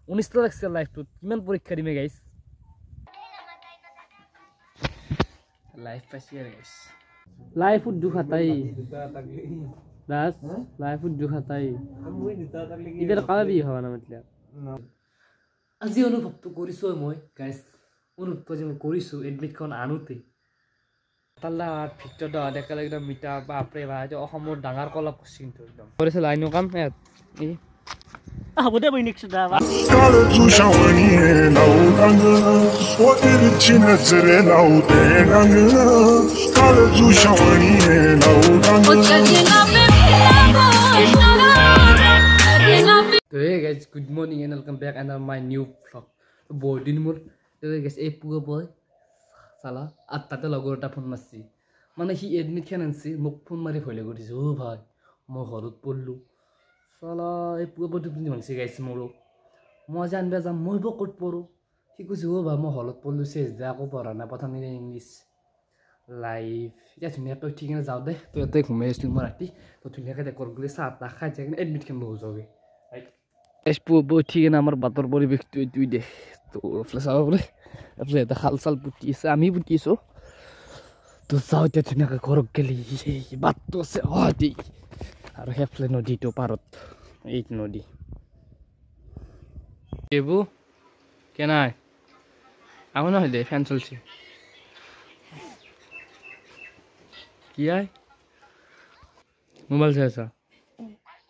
19 লাগছে লাইফটোত কিমান পৰীক্ষা দিমে গাইছ লাইফ পাইছি আৰু গাইছ লাইফত দুখ হাতাই দাস লাইফত দুখ হাতাই ইবেৰ কাবি হবা না মতলা আজি অনুভৱটো কৰিছো মই গাইছ অনুভৱটো যে মই কৰিছো এডমিটখন আনোতে তাল্লা ভিতৰটা দেখালে একদম মিটা বাপৰে বা অসমৰ ডাঙৰ কলা পশ্চিম একদম কৰিছে লাইনো কাম এই হ'ব দে বই নেক্সট দা কালো জুশাওনি লাউ রঙ ও তিরছি নজরে লাউ দে রঙ কালো জুশাওনি লাউ রঙ So hey guys, good morning and welcome back and my new vlog. So boy din mur so guys ei puga boy sala atta logor ta phone massi mane hi admit khan ansi muk phone mari phole gorisu o bhai mo horut pollu sala ei puga boy tupni mangsi guys moro mo janbe jam moi bo kot poru hi kusi o bhai mo horut pollu se ja ko pora na patham ni english live ya thune to thik na jao de to te ghume istu marati to thune ka de kor gule sa ta khai je admit khan lo joge right bo thik na amar bator poribek tu de to flash abre apre ta khal sal puti se ami puti so to jao te thune ka kor geli bat to se hodi ar hefle nodi to parot ei nodi ebu kenai আগুন হইলে fan চলছে কি আয় mobile চাইছা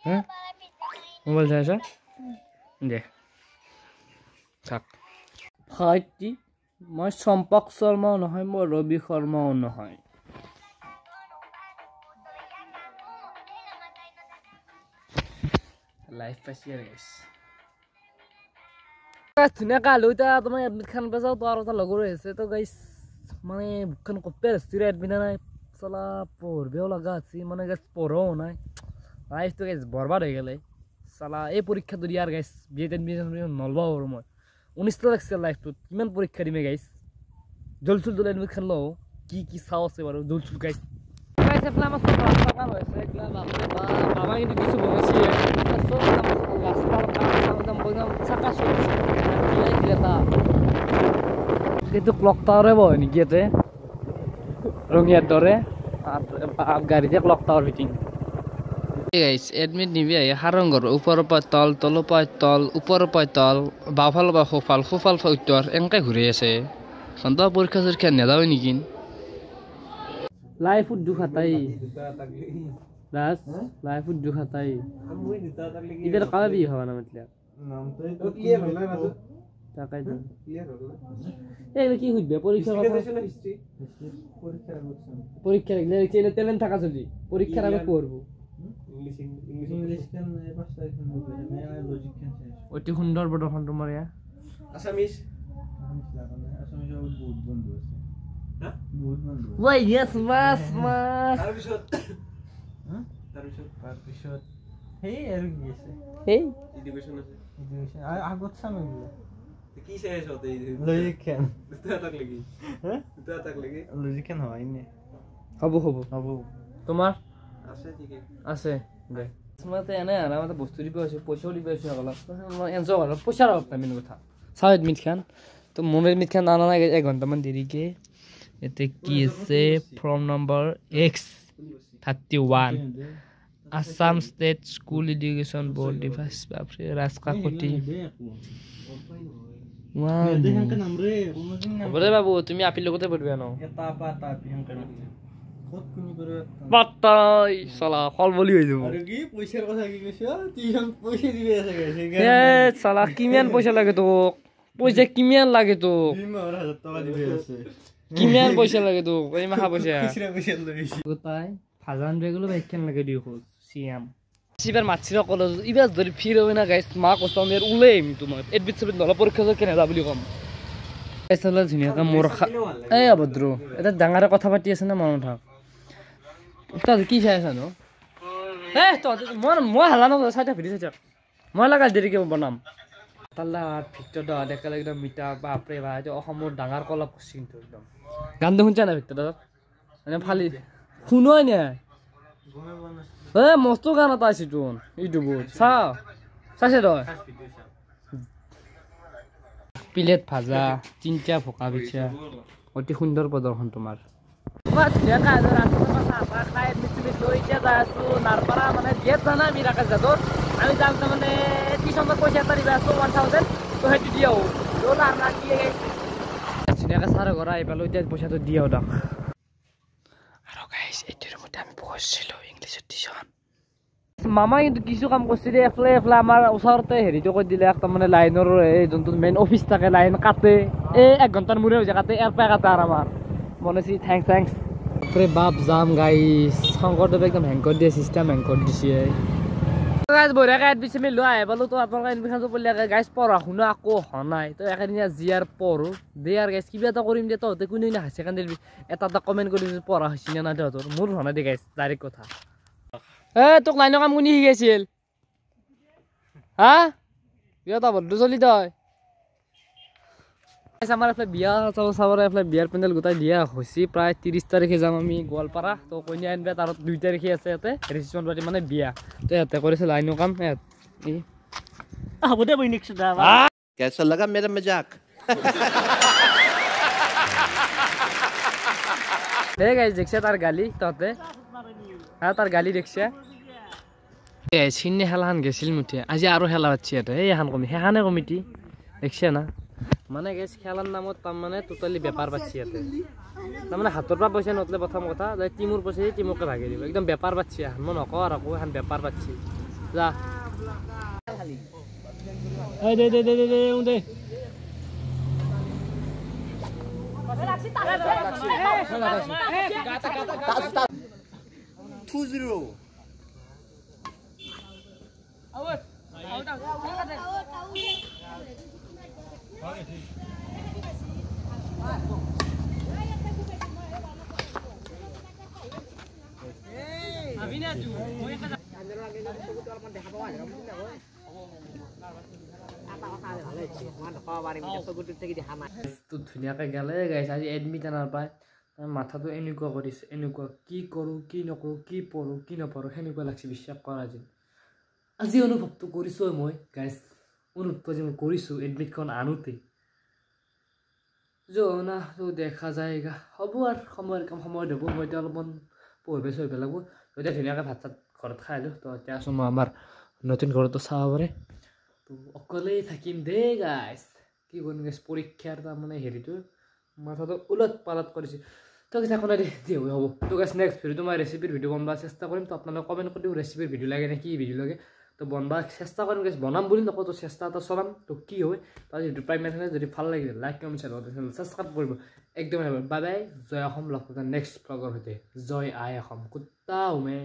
হ্যাঁ mobile চাইছা দে থাক ভাইটি মই সম্পক শর্মাও নহয় মই রবি শর্মাও নহয় লাইফ পাইছি আর গাইস ধুনীয়া কালো এতিয়া তোমাৰ এডমিট খান পেছাও তো আৰু এটা লগৰ আছে তো গাইছ মানে বুকখন কপে ৰেষ্টিৰে এডমিট নাই চলা পঢ়বেও লগা আছে মানে গাইছ পঢ়াও নাই লাইফটো গাইছ বৰবাদ হৈ গ'লে চলা এই পৰীক্ষাটো দিয়াৰ গাইছ বিএড এডমিশ্যন নলবা আৰু মই 19 লাগছে লাইফটোত কিমান পৰীক্ষা দিমে গাইছ জলচুল দলে এডমিট খান লওঁ কি চাও আছে বাৰু জলচুল গাইছ গাইছ এপ্লাই আমাৰ ৰাস্তা কাম হৈছে এগ্লা বাপৰে বা বাবা কিন্তু কিছু বগাইছে সব ৰাস্তাৰ কাম বগাম চাকা চলিছে কিন্তু ক্লক টাৱাৰে বহে নেকি ইয়াতে ৰঙিয়াৰ দৰে গাড়ীতে ক্লক টাৱাৰ ফিটিং গাইছ এডমিট নিবি আহি সাৰংঘৰ ওপৰৰ পৰা তল তলৰ পৰা তল ওপৰৰ পৰা তল বাওঁফালৰ পৰা সোঁফাল পৰা উত্তৰ এনেকৈ ঘূৰি আছে সন্ত পৰীক্ষা চৰীক্ষা নেযাওঁ নেকি লাইফত দুখ হাতাই দাস লাইফত দুখ হাতাই ইবেৰ কাবি হবা না মতলা টাকাই দাও এই কি হইবে পরীক্ষা পরীক্ষা লাগলে চেলে ট্যালেন্ট থাকা চলি পরীক্ষার আগে পড়ব ইংলিশ কেন 5 তারিখ মে লজিক কেন ওটি সুন্দর প্রদর্শন তোমার ইয়া আসামিস আসামিস বহুত বন্ধু আছে হ্যাঁ বহুত বন্ধু ওই ইয়েস মাস তারপিছত হেই আর কি আছে হেই এডুকেশন আছে এডুকেশন আগত সামনে কি শেষ হতে লজিক কেন দুটা তাক লাগি হ্যাঁ দুটা তাক লাগি লজিক কেন হয় নে হবো তোমার আছে ঠিক আছে দে তোমাতে এনে আর আমাদের বস্তু দিবে আছে পয়সা দিবে আছে আগলা এনজয় কর পয়সা রাখ মেন কথা সাউ এডমিট খান তো মনের এডমিট খান আনা না 1 ঘন্টা মান দেরিকে এতে কি আছে form number X31 Assam State School Education Board device বাপরে রাজকাকটি বলে বাবু তুমি আপিল লগতে পড়বে না এটা পাতা পিহঙ্কার কত কোনি করে পাতাই শালা কল বলি হই যাব আরে কি পয়সার কথা কি কইছ টিউশন পয়সা দিবে আছে গাইছে এ শালা কিমান পয়সা লাগে তো পয়সা কিমান লাগে তো 2,000 টাকা দিবে আছে কিমান পয়সা লাগে তো এই মাহা পয়সা কিসরা পয়সা লইছি কোথায় ফাজান বেগুলো বাইকেন লাগে দিও সিএম সিবার মাছিরা কলেজ ইবাস ধরে ফির হবে না গাইস মা কষ্টমের উলে আমি তোমার এডমিট সব দলা পরীক্ষা কেনে যা বলি কম এসলা ধুনিয়াকা মোর এই অভদ্র এটা ডাঙারে কথা পাতি আছে না মন থাক তা কি চাই আছে নো এ তো মই হালা না সাইডে ভিডি সাইডে মই লাগাল দেরিকে বনাম তাল্লা ভিতৰটা দেখালে একদম মিটা বাপৰে বা অসমৰ ডাঙৰ কলা পশ্চিম একদম গান শুনছা না ভিতৰটা মানে ফালি শুনোই না এ মস্ত গান এটা আছে তোন ইউটিউবত চাইছে তই প্লেট ভাজা 3টা ভোকা পিঠা অতি সুন্দৰ প্ৰদৰ্শন তোমাৰ মানে গেট জানা মিৰাকাজ যাদৰ আমি যাম তাৰমানে টিউচনৰ পইচা এটা দিবা 1000 তো সেইটো দিও ডলাৰ না কি ধুনীয়াকৈ চাৰ ঘৰ আহি পালো এতিয়া পইচাটো দিও দক আৰু গাইছ এইটোৰ মতে আমি পঢ়িছিলো ইংলিছত টিউচন মামা কিন্তু কিছু কাম কৰিছে দে এফালে আমাৰ ওচৰতে হেৰিটো কৰি দিলে একদম মানে লাইনৰ এই যোনটো মেইন অফিচ থাকে লাইন কাটে এই 1 ঘণ্টাৰ মূৰে হৈ যায় কাটে ইয়াৰ পৰা কাটে আৰু আমাৰ মনেছি থেংকছ বাপ যাম গাইছ শংকৰদেৱ একদম হেং কৰি দিয়ে চিষ্টেম হেং কৰি দিছে গাইছ বঢ়িয়াকৈ এডমিশ্যন লৈ আহি পালো তো আপোনালোকে এডমিশ্যনটো পঢ়িলে গাইছ পঢ়া শুনা আকৌ হোৱা নাই তো একেদিনীয়া যি আৰু পঢ়ো দে আৰু গাইছ কিবা এটা কৰিম দে তহঁতে কোনে হাই ছেকেণ্ডেৰী এটা কমেণ্ট কৰি পঢ়া হৈছে নে নাই তহঁতৰ মোৰ হোৱা নাই দে গাইছ ডাইৰেক্ট কথা তোক লাইনৰ কাম কোনে শিকাইছিল হা বিয়া এটা বন্ধু চলি তই আমাৰ এইফালে বিয়া চাবৰ এইফালে বিয়াৰ পেণ্ডেল গোটাই দিয়া হৈছে প্ৰায় 30 তাৰিখে যাম আমি গোৱালপাৰা তো কইনা আনিবা তাৰ 2 তাৰিখে আছে ইয়াতে ৰিচিপশ্যন পাৰ্টি মানে বিয়া তো ইয়াতে কৰিছে লাইনৰ কাম হ'ব দে বৈ নেক্সট कैसा लगा मेरा मजाक हे गाइस देखছে তার গালি ততে হ্যাঁ তার গালি দেখছে এই সিনে হেলাহান গেছিল মুঠে আজি আৰু হেলা হচ্ছে এটা এই হান কমি হেহানে কমিটি দেখছে না মানে গেছ খেলার নামত তার মানে টোটালি ব্যাপার পাচ্ছি ইয়াতে তার মানে হাতৰ পৰা পইচা নতলে প্ৰথম কথা যে টিমুৰ পইচা টিমুকে ভাগি দিব একদম ব্যাপাৰ পাচ্ছি মই নকওঁ আৰু আকৌ এখন ব্যাপার পাচ্ছি যা এই দে দে দে দে দে দে 2-0 ধুনীয়াকৈ গেলে গাইছে আজি এডমিট আনাৰ পায় মাথাটো এনেকুৱা কৰিছে এনেকুৱা কি কৰোঁ কি নকৰোঁ কি পঢ়োঁ কি নপঢ়োঁ সেনেকুৱা লাগছে বিশ্বাস কৰা আজি অনুভৱটো কৰিছোঁ মই গাইছ অনুভৱটো আজি মই কৰিছোঁ এডমিটখন আনোতে না দেখা যায় হ'ব আৰু সময়ৰ কাম সময়ত হ'ব মই এতিয়া অলপমান পঢ়িব চঢ়িব লাগিব এতিয়া ধুনীয়াকৈ ভাত চাত ঘৰত খাই আহিলোঁ তো এতিয়া আছোঁ মই আমাৰ নতুন ঘৰতো চাব পাৰে তো অকলেই থাকিম দেই গাইছ কি কৰিম গাইছ পৰীক্ষাৰ তাৰমানে হেৰিটো মাথাটো উলট পালট কৰিছে তো কিছু একো নাই দে হ'ব তো গাইছ নেক্সট ভিডিঅ'টো মই ৰেচিপিৰ ভিডিঅ' বনাব চেষ্টা কৰিম তো আপোনালোকে কমেণ্ট কৰি দিব ৰেচিপিৰ ভিডিঅ' লাগে নে কি ভিডিঅ' লাগে তো বনাব চেষ্টা কৰিম গাইছ বনাম বুলি নকওঁ তো চেষ্টা এটা চলাম তো কি হয় তাৰ যিটো প্ৰাইমেৰী যদি ভাল লাগিলে লাইক কমেণ্ট শ্বেয়াৰ ছাবস্ক্ৰাইব কৰিব একদম বাই বাই জয় অসম লগ পাম নেক্সট ব্লগৰ সৈতে জয় আই অসম কুত্তা উমে